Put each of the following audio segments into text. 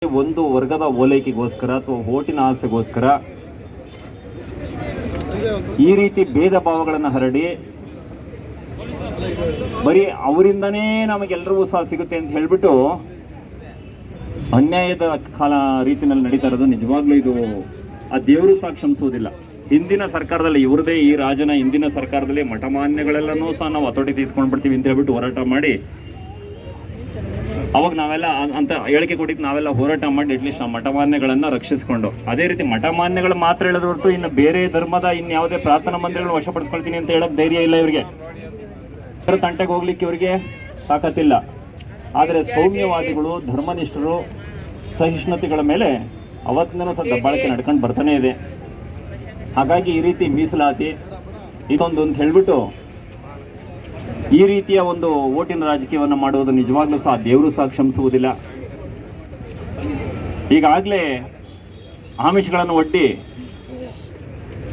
ಒಂದು ವರ್ಗದ ಓಲೈಕೆಗೋಸ್ಕರ ಅಥವಾ ಓಟಿನ ಆಸೆಗೋಸ್ಕರ ಈ ರೀತಿ ಭೇದ ಭಾವಗಳನ್ನು ಹರಡಿ ಬರೀ ಅವರಿಂದನೇ ನಮಗೆಲ್ಲರಿಗೂ ಸಹ ಸಿಗುತ್ತೆ ಅಂತ ಹೇಳ್ಬಿಟ್ಟು ಅನ್ಯಾಯದ ರೀತಿಯಲ್ಲಿ ನಡೀತಾ ಇರೋದು ನಿಜವಾಗ್ಲೂ ಇದು ಆ ದೇವರು ಸಹ ಕ್ಷಮಿಸುವುದಿಲ್ಲ. ಹಿಂದಿನ ಸರ್ಕಾರದಲ್ಲಿ ಇವ್ರದೇ ಈ ರಾಜನ ಹಿಂದಿನ ಸರ್ಕಾರದಲ್ಲಿ ಮಠಮಾನ್ಯಗಳೆಲ್ಲನೂ ಸಹ ನಾವು ಹತೋಟಿ ತೆಗೆದುಕೊಂಡು ಬಿಡ್ತೀವಿ ಅಂತ ಹೇಳ್ಬಿಟ್ಟು ಹೋರಾಟ ಮಾಡಿ ಅವಾಗ ನಾವೆಲ್ಲ ಅಂತ ಹೇಳಿಕೆ ಕೊಟ್ಟಿದ್ದು ನಾವೆಲ್ಲ ಹೋರಾಟ ಮಾಡಿ ಅಟ್ಲೀಸ್ಟ್ ನಾವು ಮಠಮಾನ್ಯಗಳನ್ನು ರಕ್ಷಿಸ್ಕೊಂಡು, ಅದೇ ರೀತಿ ಮಠಮಾನ್ಯಗಳು ಮಾತ್ರ ಹೇಳೋದು ಹೊರತು ಇನ್ನು ಬೇರೆ ಧರ್ಮದ ಇನ್ಯಾವುದೇ ಪ್ರಾರ್ಥನಾ ಮಂದಿರಗಳು ವಶಪಡಿಸ್ಕೊಳ್ತೀನಿ ಅಂತ ಹೇಳೋಕೆ ಧೈರ್ಯ ಇಲ್ಲ ಇವರಿಗೆ. ತಂಟೆಗೆ ಹೋಗ್ಲಿಕ್ಕೆ ಇವರಿಗೆ ತಾಕತ್ತಿಲ್ಲ. ಆದರೆ ಸೌಮ್ಯವಾದಿಗಳು, ಧರ್ಮನಿಷ್ಠರು, ಸಹಿಷ್ಣುತೆಗಳ ಮೇಲೆ ಅವತ್ತಿಂದನೂ ಸಹ ದಬ್ಬಾಳಿಕೆ ನಡ್ಕೊಂಡು ಬರ್ತಾನೆ ಇದೆ. ಹಾಗಾಗಿ ಈ ರೀತಿ ಮೀಸಲಾತಿ ಇದೊಂದು ಅಂತ ಹೇಳ್ಬಿಟ್ಟು ಈ ರೀತಿಯ ಒಂದು ಓಟಿನ ರಾಜಕೀಯವನ್ನು ಮಾಡುವುದು ನಿಜವಾಗ್ಲೂ ಸಹ ದೇವರು ಸಹ ಕ್ಷಮಿಸುವುದಿಲ್ಲ. ಈಗಾಗಲೇ ಆಮಿಷಗಳನ್ನು ಒಡ್ಡಿ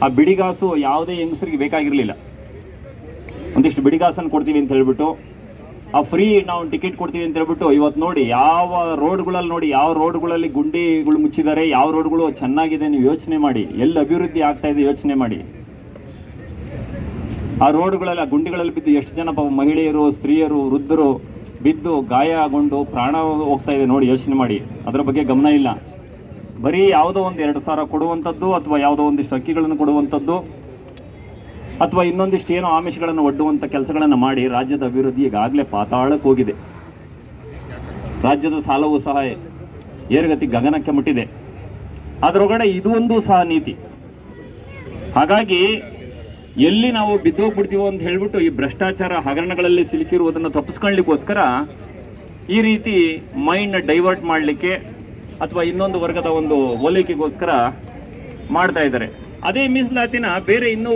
ಆ ಬಿಡಿಗಾಸು ಯಾವುದೇ ಹೆಂಗಸರಿಗೆ ಬೇಕಾಗಿರಲಿಲ್ಲ. ಒಂದಿಷ್ಟು ಬಿಡಿಗಾಸನ್ನು ಕೊಡ್ತೀವಿ ಅಂತ ಹೇಳ್ಬಿಟ್ಟು, ಆ ಫ್ರೀ ನಾವು ಟಿಕೆಟ್ ಕೊಡ್ತೀವಿ ಅಂತ ಹೇಳ್ಬಿಟ್ಟು ಇವತ್ತು ನೋಡಿ ಯಾವ ರೋಡ್ಗಳಲ್ಲಿ ಗುಂಡಿಗಳು ಮುಚ್ಚಿದ್ದಾರೆ, ಯಾವ ರೋಡ್ಗಳು ಚೆನ್ನಾಗಿದೆ ನೀವು ಯೋಚನೆ ಮಾಡಿ, ಎಲ್ಲಿ ಅಭಿವೃದ್ಧಿ ಆಗ್ತಾ ಇದೆ ಯೋಚನೆ ಮಾಡಿ. ಆ ರೋಡ್ಗಳಲ್ಲಿ, ಆ ಗುಂಡಿಗಳಲ್ಲಿ ಬಿದ್ದು ಎಷ್ಟು ಜನ ಮಹಿಳೆಯರು, ಸ್ತ್ರೀಯರು, ವೃದ್ಧರು ಬಿದ್ದು ಗಾಯಗೊಂಡು ಪ್ರಾಣ ಹೋಗ್ತಾ ಇದೆ ನೋಡಿ, ಯೋಚನೆ ಮಾಡಿ. ಅದರ ಬಗ್ಗೆ ಗಮನ ಇಲ್ಲ. ಬರೀ ಯಾವುದೋ ಒಂದು 2,000 ಕೊಡುವಂಥದ್ದು ಅಥವಾ ಯಾವುದೋ ಒಂದಿಷ್ಟು ಅಕ್ಕಿಗಳನ್ನು ಕೊಡುವಂಥದ್ದು ಅಥವಾ ಇನ್ನೊಂದಿಷ್ಟು ಏನೋ ಆಮಿಷಗಳನ್ನು ಒಡ್ಡುವಂಥ ಕೆಲಸಗಳನ್ನು ಮಾಡಿ ರಾಜ್ಯದ ಅಭಿವೃದ್ಧಿ ಈಗಾಗಲೇ ಪಾತಾಳಕ್ಕೆ ಹೋಗಿದೆ. ರಾಜ್ಯದ ಸಾಲವೂ ಸಹ ಏರುಗತಿ ಗಗನಕ್ಕೆ ಮುಟ್ಟಿದೆ. ಅದರೊಳಗಡೆ ಇದು ಒಂದು ಸಹ ನೀತಿ. ಹಾಗಾಗಿ ಎಲ್ಲಿ ನಾವು ಬಿದ್ದೋಗ್ಬಿಡ್ತೀವೋ ಅಂತ ಹೇಳ್ಬಿಟ್ಟು ಈ ಭ್ರಷ್ಟಾಚಾರ ಹಗರಣಗಳಲ್ಲಿ ಸಿಲುಕಿರುವುದನ್ನು ತಪ್ಪಿಸ್ಕೊಳ್ಳಿಕ್ಕೋಸ್ಕರ ಈ ರೀತಿ ಮೈಂಡ್ ಡೈವರ್ಟ್ ಮಾಡಲಿಕ್ಕೆ ಅಥವಾ ಇನ್ನೊಂದು ವರ್ಗದ ಒಂದು ಓಲೈಕೆಗೋಸ್ಕರ ಮಾಡ್ತಾ ಇದ್ದಾರೆ. ಅದೇ ಮೀಸಲಾತಿನ ಬೇರೆ ಇನ್ನೂ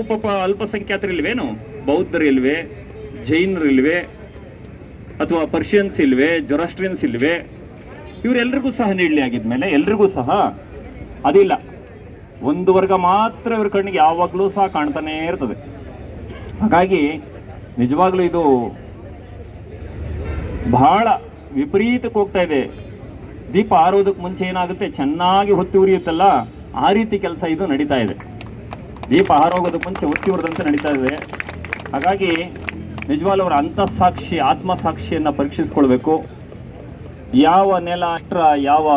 ಅಲ್ಪಸಂಖ್ಯಾತರಿಲ್ವೇನು? ಬೌದ್ಧರಿಲ್ವೇ, ಜೈನರಿಲ್ವೇ, ಅಥವಾ ಪರ್ಷಿಯನ್ಸ್ ಇಲ್ವೇ, ಜೊರಾಸ್ಟ್ರಿಯನ್ಸ್ ಇಲ್ವೇ? ಇವರೆಲ್ಲರಿಗೂ ಸಹ ನೀಡಲಿ ಆಗಿದ್ಮೇಲೆ ಎಲ್ರಿಗೂ ಸಹ ಅದಿಲ್ಲ. ಒಂದು ವರ್ಗ ಮಾತ್ರ ಇವ್ರ ಕಣ್ಣಿಗೆ ಯಾವಾಗಲೂ ಸಹ ಕಾಣ್ತಾನೇ ಇರ್ತದೆ. ಹಾಗಾಗಿ ನಿಜವಾಗ್ಲೂ ಇದು ಬಹಳ ವಿಪರೀತಕ್ಕೆ ಹೋಗ್ತಾ ಇದೆ. ದೀಪ ಆರೋದಕ್ಕೆ ಮುಂಚೆ ಏನಾಗುತ್ತೆ, ಚೆನ್ನಾಗಿ ಹೊತ್ತಿ ಉರಿಯುತ್ತಲ್ಲ, ಆ ರೀತಿ ಕೆಲಸ ಇದು ನಡೀತಾ ಇದೆ. ದೀಪ ಆರೋಗೋದಕ್ಕೆ ಮುಂಚೆ ಹೊತ್ತಿ ಉರಿದಂತೆ ನಡೀತಾ ಇದೆ. ಹಾಗಾಗಿ ನಿಜವಾಗ್ಲೂ ಅವರ ಅಂತಃಸಾಕ್ಷಿ, ಆತ್ಮಸಾಕ್ಷಿಯನ್ನು ಪರೀಕ್ಷಿಸ್ಕೊಳ್ಬೇಕು. ಯಾವ ನೆಲ ಅಷ್ಟ್ರ, ಯಾವ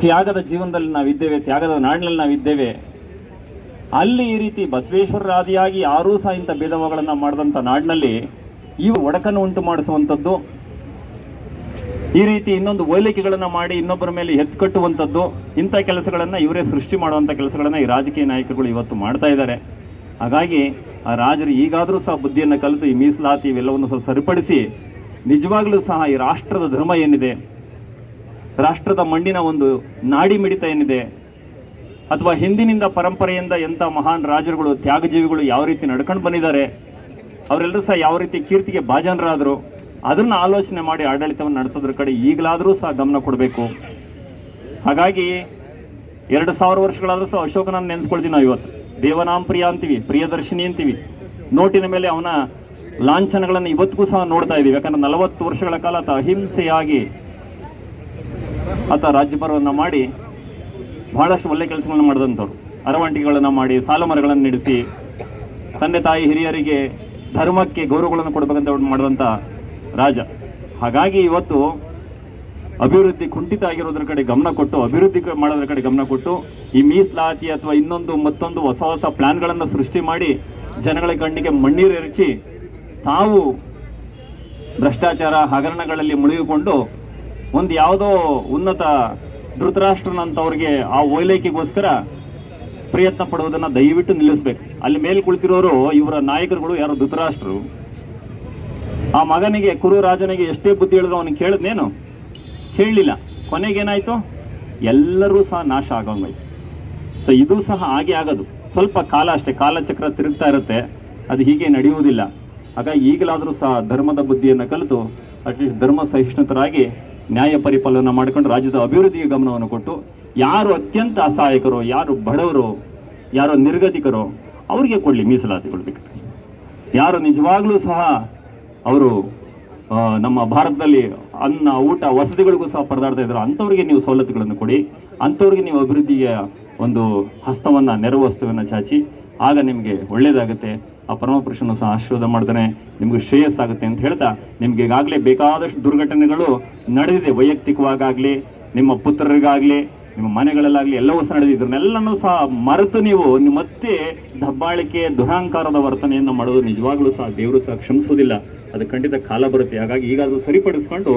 ತ್ಯಾಗದ ಜೀವನದಲ್ಲಿ ನಾವಿದ್ದೇವೆ, ತ್ಯಾಗದ ನಾಡಿನಲ್ಲಿ ನಾವಿದ್ದೇವೆ, ಅಲ್ಲಿ ಈ ರೀತಿ ಬಸವೇಶ್ವರರಾದಿಯಾಗಿ ಯಾರೂ ಸಹ ಇಂಥ ಭೇದಭಾವಗಳನ್ನು ಮಾಡಿದಂಥ ನಾಡಿನಲ್ಲಿ ಇವು ಒಡಕನ್ನು ಉಂಟು ಮಾಡಿಸುವಂಥದ್ದು, ಈ ರೀತಿ ಇನ್ನೊಂದು ಓಲೈಕೆಗಳನ್ನು ಮಾಡಿ ಇನ್ನೊಬ್ಬರ ಮೇಲೆ ಎತ್ಕಟ್ಟುವಂಥದ್ದು, ಇಂಥ ಕೆಲಸಗಳನ್ನು ಇವರೇ ಸೃಷ್ಟಿ ಮಾಡುವಂಥ ಕೆಲಸಗಳನ್ನು ಈ ರಾಜಕೀಯ ನಾಯಕರುಗಳು ಇವತ್ತು ಮಾಡ್ತಾ ಇದ್ದಾರೆ. ಹಾಗಾಗಿ ಆ ರಾಜರು ಈಗಾದರೂ ಸಹ ಬುದ್ಧಿಯನ್ನು ಕಲಿತು ಈ ಮೀಸಲಾತಿ ಇವೆಲ್ಲವನ್ನು ಸಹ ಸರಿಪಡಿಸಿ ನಿಜವಾಗ್ಲೂ ಸಹ ಈ ರಾಷ್ಟ್ರದ ಧರ್ಮ ಏನಿದೆ, ರಾಷ್ಟ್ರದ ಮಣ್ಣಿನ ಒಂದು ನಾಡಿ ಮಿಡಿತ ಏನಿದೆ, ಅಥವಾ ಹಿಂದಿನಿಂದ ಪರಂಪರೆಯಿಂದ ಎಂಥ ಮಹಾನ್ ರಾಜರುಗಳು, ತ್ಯಾಗಜೀವಿಗಳು ಯಾವ ರೀತಿ ನಡ್ಕೊಂಡು ಬಂದಿದ್ದಾರೆ, ಅವರೆಲ್ಲರೂ ಸಹ ಯಾವ ರೀತಿ ಕೀರ್ತಿಗೆ ಭಾಜನರಾದರು, ಅದನ್ನು ಆಲೋಚನೆ ಮಾಡಿ ಆಡಳಿತವನ್ನು ನಡೆಸೋದ್ರ ಕಡೆ ಈಗಲಾದರೂ ಸಹ ಗಮನ ಕೊಡಬೇಕು. ಹಾಗಾಗಿ 2,000 ವರ್ಷಗಳಾದರೂ ಸಹ ಅಶೋಕನನ್ನು ನೆನೆಸ್ಕೊಳ್ತೀವಿ ನಾವು. ಇವತ್ತು ದೇವನಾಂಪ್ರಿಯ ಅಂತೀವಿ, ಪ್ರಿಯದರ್ಶಿನಿ ಅಂತೀವಿ. ನೋಟಿನ ಮೇಲೆ ಅವನ ಲಾಂಛನಗಳನ್ನು ಇವತ್ತಿಗೂ ಸಹ ನೋಡ್ತಾ ಇದ್ದೀವಿ. ಯಾಕಂದರೆ 40 ವರ್ಷಗಳ ಕಾಲ ಆತ ಅಹಿಂಸೆಯಾಗಿ ಆತ ರಾಜ್ಯಭಾರವನ್ನು ಮಾಡಿ ಬಹಳಷ್ಟು ಒಳ್ಳೆ ಕೆಲಸಗಳನ್ನು ಮಾಡಿದಂಥವ್ರು. ಅರವಂಟಿಗಳನ್ನು ಮಾಡಿ, ಸಾಲ ಮರಗಳನ್ನು ನಡೆಸಿ, ತಂದೆ ತಾಯಿ ಹಿರಿಯರಿಗೆ ಧರ್ಮಕ್ಕೆ ಗೌರವಗಳನ್ನು ಕೊಡಬೇಕಂತ ಮಾಡಿದಂಥ ರಾಜ. ಹಾಗಾಗಿ ಇವತ್ತು ಅಭಿವೃದ್ಧಿ ಕುಂಠಿತ ಆಗಿರೋದ್ರ ಕಡೆ ಗಮನ ಕೊಟ್ಟು, ಅಭಿವೃದ್ಧಿ ಮಾಡೋದ್ರ ಕಡೆ ಗಮನ ಕೊಟ್ಟು, ಈ ಮೀಸಲಾತಿ ಅಥವಾ ಮತ್ತೊಂದು ಹೊಸ ಹೊಸ ಪ್ಲ್ಯಾನ್ಗಳನ್ನು ಸೃಷ್ಟಿ ಮಾಡಿ ಜನಗಳ ಕಣ್ಣಿಗೆ ಮಣ್ಣೀರು ಎರಚಿ ತಾವು ಭ್ರಷ್ಟಾಚಾರ ಹಗರಣಗಳಲ್ಲಿ ಮುಳುಗಿಕೊಂಡು ಒಂದು ಯಾವುದೋ ಉನ್ನತ ಧೃತರಾಷ್ಟ್ರನಂತವ್ರಿಗೆ ಆ ಓಲೈಕೆಗೋಸ್ಕರ ಪ್ರಯತ್ನ ಪಡುವುದನ್ನು ದಯವಿಟ್ಟು ನಿಲ್ಲಿಸಬೇಕು. ಅಲ್ಲಿ ಮೇಲೆ ಕುಳಿತಿರೋರು ಇವರ ನಾಯಕರುಗಳು ಯಾರು? ಧೃತರಾಷ್ಟ್ರರು. ಆ ಮಗನಿಗೆ, ಕುರು ರಾಜನಿಗೆ ಎಷ್ಟೇ ಬುದ್ಧಿ ಹೇಳಿದ್ರು ಅವನಿಗೆ ಕೇಳಿದ್ನೇನು? ಕೇಳಲಿಲ್ಲ. ಕೊನೆಗೇನಾಯಿತು? ಎಲ್ಲರೂ ಸಹ ನಾಶ ಆಗೋಂಗಾಯ್ತು. ಸೊ ಇದು ಸಹ ಹಾಗೆ ಆಗೋದು. ಸ್ವಲ್ಪ ಕಾಲ ಅಷ್ಟೇ, ಕಾಲಚಕ್ರ ತಿರುಗ್ತಾ ಇರುತ್ತೆ, ಅದು ಹೀಗೆ ನಡೆಯುವುದಿಲ್ಲ. ಹಾಗಾಗಿ ಈಗಲಾದರೂ ಸಹ ಧರ್ಮದ ಬುದ್ಧಿಯನ್ನು ಕಲಿತು ಅಟ್ಲೀಸ್ಟ್ ಧರ್ಮ ಸಹಿಷ್ಣುತರಾಗಿ ನ್ಯಾಯ ಪರಿಪಾಲನೆ ಮಾಡಿಕೊಂಡು ರಾಜ್ಯದ ಅಭಿವೃದ್ಧಿಗೆ ಗಮನವನ್ನು ಕೊಟ್ಟು, ಯಾರು ಅತ್ಯಂತ ಅಸಹಾಯಕರು, ಯಾರು ಬಡವರು, ಯಾರು ನಿರ್ಗತಿಕರು, ಅವರಿಗೆ ಕೊಡಲಿ ಮೀಸಲಾತಿಗಳು ಬೇಕು. ಯಾರು ನಿಜವಾಗ್ಲೂ ಸಹ ಅವರು ನಮ್ಮ ಭಾರತದಲ್ಲಿ ಅನ್ನ ಊಟ ವಸತಿಗಳಿಗೂ ಸಹ ಪರದಾಡ್ತಾ ಇದ್ರು. ಅಂಥವ್ರಿಗೆ ನೀವು ಸವಲತ್ತುಗಳನ್ನು ಕೊಡಿ, ಅಂಥವ್ರಿಗೆ ನೀವು ಅಭಿವೃದ್ಧಿಯ ಒಂದು ಹಸ್ತವನ್ನು, ನೆರವು ಹಸ್ತವನ್ನು ಚಾಚಿ, ಆಗ ನಿಮಗೆ ಒಳ್ಳೆಯದಾಗುತ್ತೆ. ಆ ಪರಮಪುರುಷನು ಸಹ ಆಶೀರ್ವಾದ ಮಾಡ್ತಾನೆ, ನಿಮಗೆ ಶ್ರೇಯಸ್ಸಾಗುತ್ತೆ ಅಂತ ಹೇಳ್ತಾ, ನಿಮಗೆ ಈಗಾಗಲೇ ಬೇಕಾದಷ್ಟು ದುರ್ಘಟನೆಗಳು ನಡೆದಿದೆ, ವೈಯಕ್ತಿಕವಾಗಲಿ, ನಿಮ್ಮ ಪುತ್ರರಿಗಾಗಲಿ, ನಿಮ್ಮ ಮನೆಗಳಲ್ಲಾಗಲಿ ಎಲ್ಲವೂ ಸಹ ನಡೆದಿದ್ರನ್ನೆಲ್ಲನೂ ಸಹ ಮರೆತು ನೀವು ಮತ್ತೆ ದಬ್ಬಾಳಿಕೆ, ದುರಹಂಕಾರದ ವರ್ತನೆಯನ್ನು ಮಾಡೋದು ನಿಜವಾಗ್ಲೂ ಸಹ ದೇವರು ಸಹ ಕ್ಷಮಿಸೋದಿಲ್ಲ. ಅದು ಖಂಡಿತ ಕಾಲ ಬರುತ್ತೆ. ಹಾಗಾಗಿ ಈಗಾದರೂ ಸರಿಪಡಿಸ್ಕೊಂಡು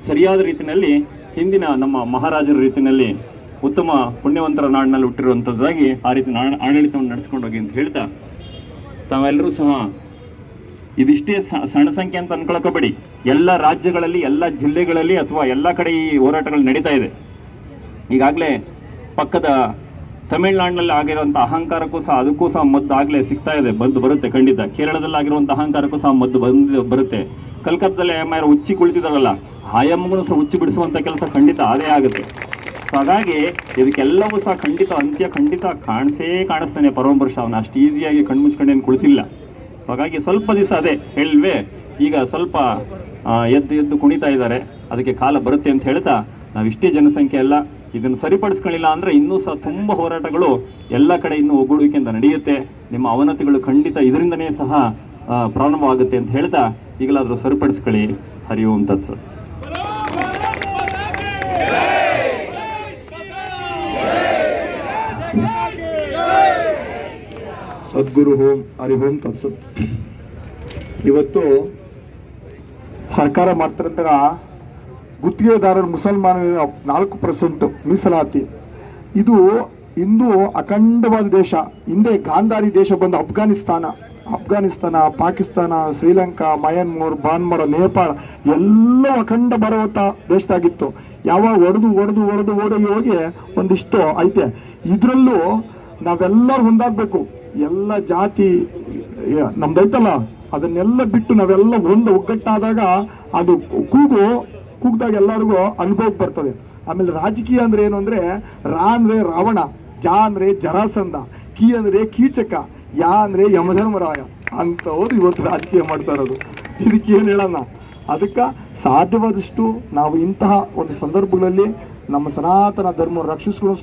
ಸರಿಯಾದ ರೀತಿಯಲ್ಲಿ ಹಿಂದಿನ ನಮ್ಮ ಮಹಾರಾಜರ ರೀತಿಯಲ್ಲಿ ಉತ್ತಮ ಪುಣ್ಯವಂತರ ನಾಡಿನಲ್ಲಿ ಹುಟ್ಟಿರುವಂಥದ್ದಾಗಿ ಆ ರೀತಿ ಆಡಳಿತವನ್ನು ನಡೆಸ್ಕೊಂಡು ಹೋಗಿ ಅಂತ ಹೇಳ್ತಾ, ತಾವೆಲ್ಲರೂ ಸಹ ಇದಿಷ್ಟೇ ಸಣ್ಣ ಸಂಖ್ಯೆ ಅಂತ ಅನ್ಕೊಳಕೋಬೇಡಿ. ಎಲ್ಲ ರಾಜ್ಯಗಳಲ್ಲಿ, ಎಲ್ಲ ಜಿಲ್ಲೆಗಳಲ್ಲಿ ಅಥವಾ ಎಲ್ಲ ಕಡೆ ಈ ಹೋರಾಟಗಳು ನಡೀತಾ ಇದೆ. ಈಗಾಗಲೇ ಪಕ್ಕದ ತಮಿಳುನಾಡಿನಲ್ಲಿ ಆಗಿರುವಂಥ ಅಹಂಕಾರಕ್ಕೂ ಸಹ ಅದಕ್ಕೂ ಸಹ ಮದ್ದು ಆಗಲೇ ಸಿಗ್ತಾ ಇದೆ, ಬಂದು ಬರುತ್ತೆ ಖಂಡಿತ. ಕೇರಳದಲ್ಲಿ ಆಗಿರುವಂಥ ಅಹಂಕಾರಕ್ಕೂ ಸಹ ಮದ್ದು ಬರುತ್ತೆ. ಕಲ್ಕತ್ತಾದಲ್ಲಿ ಎಮ್ಮಾರು ಹುಚ್ಚಿ ಕುಳಿತಿದಾರಲ್ಲ, ಆ ಎಮ್ಮಗೂ ಸಹ ಹುಚ್ಚಿ ಬಿಡಿಸುವಂಥ ಕೆಲಸ ಖಂಡಿತ ಅದೇ ಆಗುತ್ತೆ. ಸೊ ಹಾಗಾಗಿ ಇದಕ್ಕೆಲ್ಲವೂ ಸಹ ಖಂಡಿತ ಅಂತ್ಯ ಖಂಡಿತ ಕಾಣಿಸ್ತಾನೆ ಪರಮಪುರುಷ. ಅವನು ಅಷ್ಟು ಈಸಿಯಾಗಿ ಕಣ್ಮುಚ್ಕೊಂಡೇನು ಕುಳಿತಿಲ್ಲ. ಸೊ ಹಾಗಾಗಿ ಸ್ವಲ್ಪ ದಿವಸ ಅದೇ ಹೇಳಿಲ್ವೇ, ಈಗ ಸ್ವಲ್ಪ ಎದ್ದು ಕುಣಿತಾ ಇದ್ದಾರೆ, ಅದಕ್ಕೆ ಕಾಲ ಬರುತ್ತೆ ಅಂತ ಹೇಳ್ತಾ, ನಾವಿಷ್ಟೇ ಜನಸಂಖ್ಯೆ ಅಲ್ಲ, ಇದನ್ನು ಸರಿಪಡಿಸ್ಕೊಳ್ಳಿಲ್ಲ ಅಂದರೆ ಇನ್ನೂ ಸಹ ತುಂಬ ಹೋರಾಟಗಳು ಎಲ್ಲ ಕಡೆ ಇನ್ನೂ ಒಗ್ಗೂಡುವಿಕೆಯಿಂದ ನಡೆಯುತ್ತೆ. ನಿಮ್ಮ ಅವನತಿಗಳು ಖಂಡಿತ ಇದರಿಂದನೇ ಸಹ ಪ್ರಾರಂಭವಾಗುತ್ತೆ ಅಂತ ಹೇಳ್ತಾ, ಈಗಲಾದರೂ ಸರಿಪಡಿಸ್ಕೊಳ್ಳಿ. ಹರಿ ಓಂ ತತ್ಸತ್. ಸದ್ಗುರು ಓಂ ಹರಿ ಓಂ ತತ್ಸತ್. ಇವತ್ತು ಸರ್ಕಾರ ಮಾಡ್ತಿರಂತ ಗುತ್ತಿಗೆದಾರರು ಮುಸಲ್ಮಾನರ 4% ಮೀಸಲಾತಿ, ಇದು ಇಂದು ಅಖಂಡವಾದ ದೇಶ. ಹಿಂದೆ ಗಾಂಧಾರಿ ದೇಶ ಬಂದು ಅಫ್ಘಾನಿಸ್ತಾನ, ಪಾಕಿಸ್ತಾನ, ಶ್ರೀಲಂಕಾ, ಮಯನ್ಮಾರ್, ಬಾನ್ಮರ, ನೇಪಾಳ ಎಲ್ಲವೂ ಅಖಂಡ ಭಾರತ ದೇಶದಾಗಿತ್ತು. ಯಾವಾಗ ಒಡೆದು ಹೋಗಿ ಒಂದಿಷ್ಟು ಐತೆ. ಇದರಲ್ಲೂ ನಾವೆಲ್ಲರೂ ಒಂದಾಗಬೇಕು. ಎಲ್ಲ ಜಾತಿ ನಮ್ದೈತಲ್ಲ, ಅದನ್ನೆಲ್ಲ ಬಿಟ್ಟು ನಾವೆಲ್ಲ ಒಗ್ಗಟ್ಟಾದಾಗ ಅದು ಕೂಗ್ದಾಗ ಎಲ್ಲರಿಗೂ ಅನುಭವಕ್ಕೆ ಬರ್ತದೆ. ಆಮೇಲೆ ರಾಜಕೀಯ ಅಂದರೆ ಏನು ಅಂದರೆ, ರಾ ಅಂದರೆ ರಾವಣ, ಜಾ ಅಂದರೆ ಜರಾಸಂಧ, ಕಿ ಅಂದರೆ ಕೀಚಕ, ಯಾ ಅಂದರೆ ಯಮಧರ್ಮರಾಯ ಅಂಥವ್ರು ಇವತ್ತು ರಾಜಕೀಯ ಮಾಡ್ತಾ ಇರೋದು. ಇದಕ್ಕೆ ಏನು ಹೇಳೋಣ? ಅದಕ್ಕೆ ಸಾಧ್ಯವಾದಷ್ಟು ನಾವು ಇಂತಹ ಒಂದು ಸಂದರ್ಭಗಳಲ್ಲಿ ನಮ್ಮ ಸನಾತನ ಧರ್ಮ ರಕ್ಷಿಸ್ಕೊಳ್ಳೋ